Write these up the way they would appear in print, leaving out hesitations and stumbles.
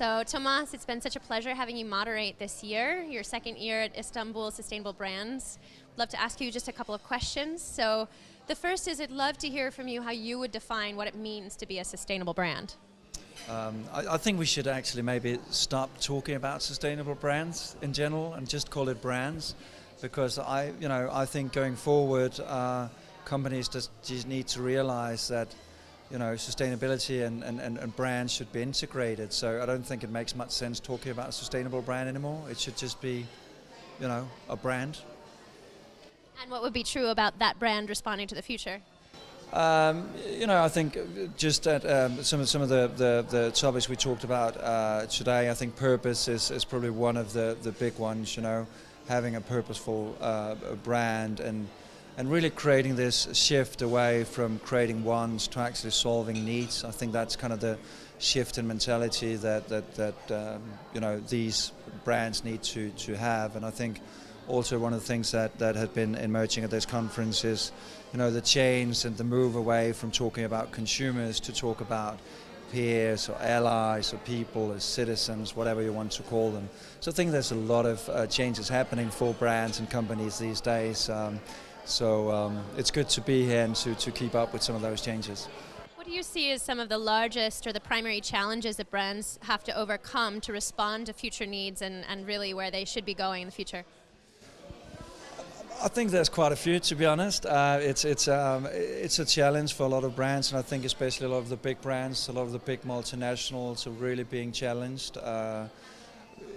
So Tomas, it's been such a pleasure having you moderate this year, your second year at Istanbul Sustainable Brands. I'd love to ask you just a couple of questions. So the first is I'd love to hear from you how you would define what it means to be a sustainable brand. I think we should actually maybe stop talking about sustainable brands in general and just call it brands, because I think going forward, companies just need to realize that sustainability and brands should be integrated. So I don't think it makes much sense talking about a sustainable brand anymore. It should just be, a brand. And what would be true about that brand responding to the future? I think just at some of the topics we talked about today, I think purpose is probably one of the big ones. Having a purposeful brand and really creating this shift away from creating wants to actually solving needs. I think that's kind of the shift in mentality that these brands need to have. And I think also one of the things that had been emerging at this conference is the change and the move away from talking about consumers to talk about peers or allies or people as citizens, whatever you want to call them. So I think there's a lot of changes happening for brands and companies these days. So it's good to be here and to keep up with some of those changes. What do you see as some of the largest or the primary challenges that brands have to overcome to respond to future needs and really where they should be going in the future? I think there's quite a few, to be honest. It's a challenge for a lot of brands, and I think especially a lot of the big brands, a lot of the big multinationals are really being challenged.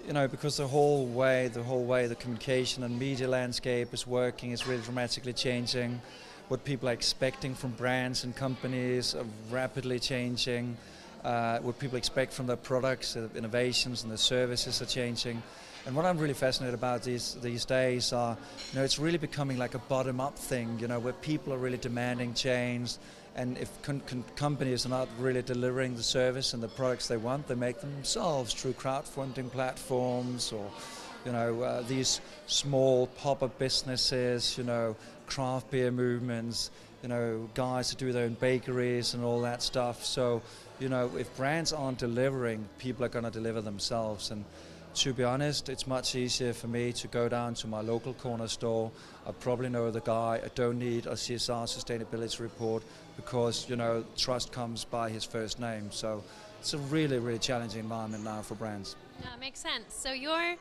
Because the whole way the communication and media landscape is working is really dramatically changing. What people are expecting from brands and companies are rapidly changing. What people expect from their products, the innovations and the services are changing. And what I'm really fascinated about these days are, it's really becoming like a bottom-up thing, where people are really demanding change. And if companies are not really delivering the service and the products they want, they make them themselves through crowdfunding platforms or, these small pop-up businesses, craft beer movements, guys who do their own bakeries and all that stuff. So, if brands aren't delivering, people are going to deliver themselves. And to be honest, it's much easier for me to go down to my local corner store. I probably know the guy. I don't need a CSR sustainability report because, trust comes by his first name. So it's a really, really challenging environment now for brands. Yeah, makes sense. So you're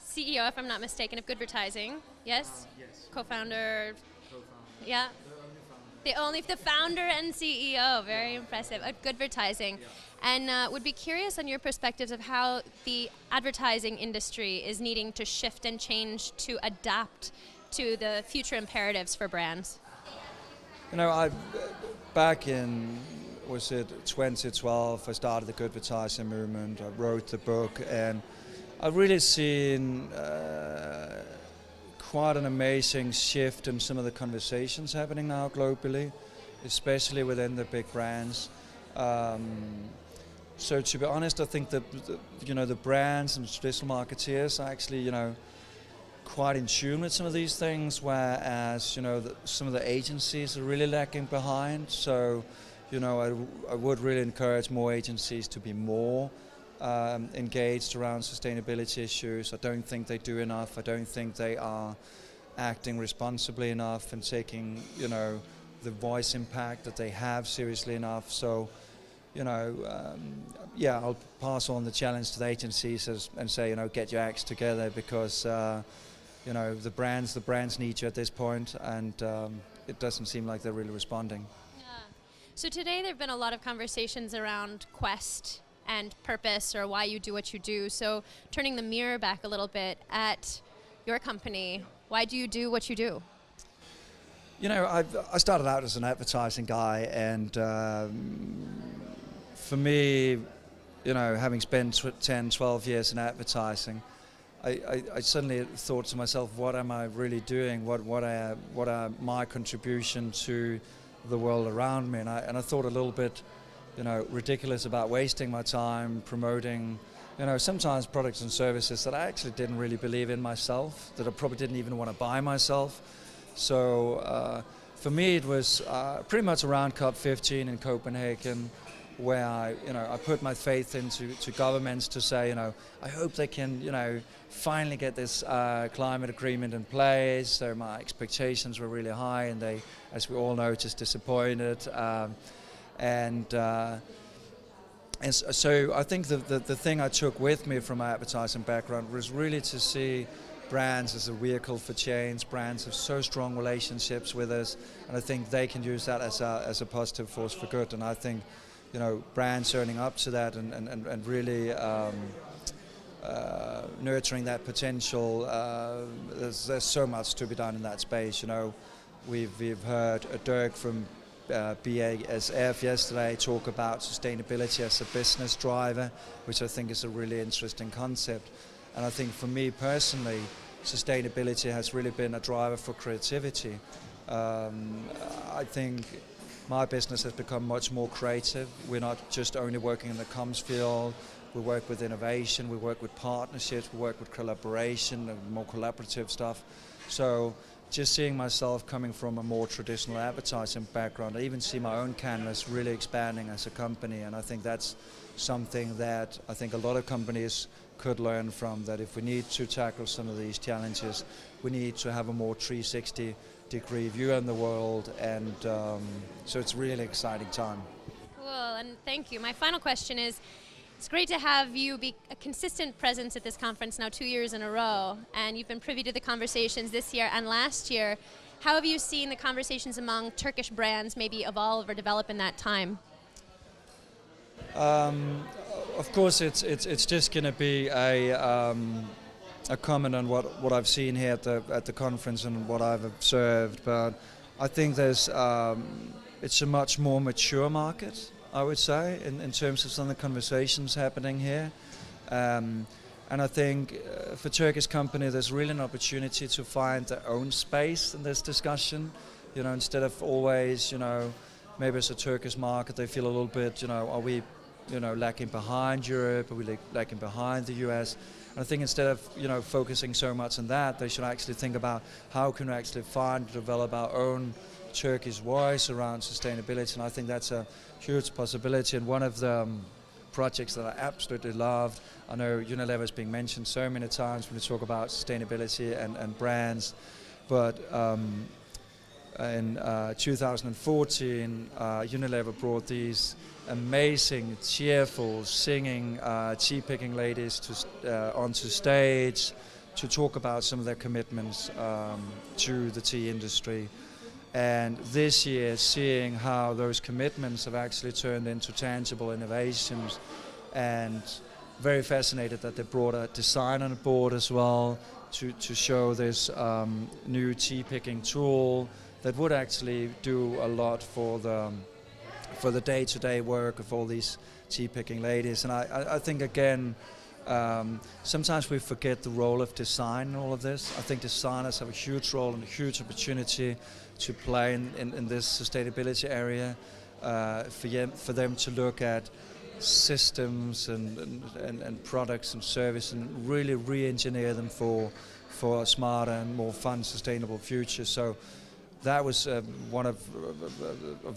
CEO, if I'm not mistaken, of Goodvertising, yes? Yes. Co-founder. Co-founder. Yeah. The founder and CEO, very impressive, at Goodvertising. Yeah. And would be curious on your perspectives of how the advertising industry is needing to shift and change to adapt to the future imperatives for brands. Back in, 2012, I started the Goodvertising movement. I wrote the book, and I've really seen quite an amazing shift in some of the conversations happening now globally, especially within the big brands. So to be honest, I think that the brands and traditional marketeers are actually quite in tune with some of these things, whereas some of the agencies are really lagging behind. So I would really encourage more agencies to be more engaged around sustainability issues. I don't think they do enough. I don't think they are acting responsibly enough and taking the voice impact that they have seriously enough. So I'll pass on the challenge to the agencies and say, get your acts together, because the brands need you at this point, and it doesn't seem like they're really responding. Yeah. So today there have been a lot of conversations around quest and purpose, or why you do what you do. So turning the mirror back a little bit at your company, why do you do what you do? I started out as an advertising guy, and for me, having spent 10, 12 years in advertising, I suddenly thought to myself, what am I really doing? What are my contribution to the world around me? And I thought a little bit, ridiculous about wasting my time promoting, sometimes products and services that I actually didn't really believe in myself, that I probably didn't even want to buy myself. So for me, it was pretty much around COP15 in Copenhagen, where I put my faith into governments to say, I hope they can, finally get this climate agreement in place. So my expectations were really high, and they, as we all know, just disappointed. And so I think the thing I took with me from my advertising background was really to see brands as a vehicle for change. Brands have so strong relationships with us, and I think they can use that as a positive force for good. And I think, brands owning up to that and really nurturing that potential. There's so much to be done in that space. We've heard Dirk from BASF yesterday talk about sustainability as a business driver, which I think is a really interesting concept. And I think for me personally, sustainability has really been a driver for creativity. I think my business has become much more creative. We're not just only working in the comms field. We work with innovation, we work with partnerships, we work with collaboration and more collaborative stuff. So just seeing myself coming from a more traditional advertising background, I even see my own canvas really expanding as a company, and I think that's something that I think a lot of companies could learn from, that if we need to tackle some of these challenges, we need to have a more 360-degree view on the world, and so it's really exciting time. Cool, and thank you. My final question is, it's great to have you be a consistent presence at this conference now 2 years in a row, and you've been privy to the conversations this year and last year. How have you seen the conversations among Turkish brands maybe evolve or develop in that time? Of course, it's just going to be a comment on what I've seen here at the conference and what I've observed, but I think it's a much more mature market, I would say, in terms of some of the conversations happening here. And I think for Turkish companies, there's really an opportunity to find their own space in this discussion. Instead of always, maybe as a Turkish market, they feel a little bit, are we, lacking behind Europe? Are we lacking behind the US? And I think instead of, focusing so much on that, they should actually think about how can we actually find and develop our own Turkish voice around sustainability. And I think that's a huge possibility. And one of the projects that I absolutely loved, I know Unilever is being mentioned so many times when we talk about sustainability and brands, but in 2014, Unilever brought these amazing, cheerful, singing, tea-picking ladies onto stage to talk about some of their commitments to the tea industry. And this year, seeing how those commitments have actually turned into tangible innovations, and very fascinated that they brought a design on board as well to show this new tea-picking tool that would actually do a lot for the day-to-day work of all these tea-picking ladies. And I think, again, sometimes we forget the role of design in all of this. I think designers have a huge role and a huge opportunity to play in this sustainability area, for them to look at systems and products and service and really re-engineer them for a smarter and more fun, sustainable future. So that was one of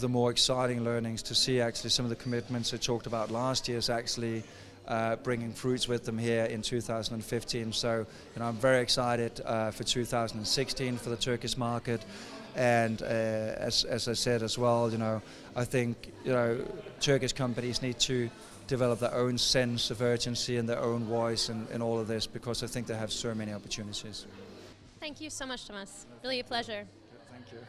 the more exciting learnings, to see actually some of the commitments I talked about last year is actually bringing fruits with them here in 2015. So I'm very excited for 2016 for the Turkish market. And as I said as well, I think Turkish companies need to develop their own sense of urgency and their own voice in all of this, because I think they have so many opportunities. Thank you so much, Thomas. Really a pleasure. Thank you.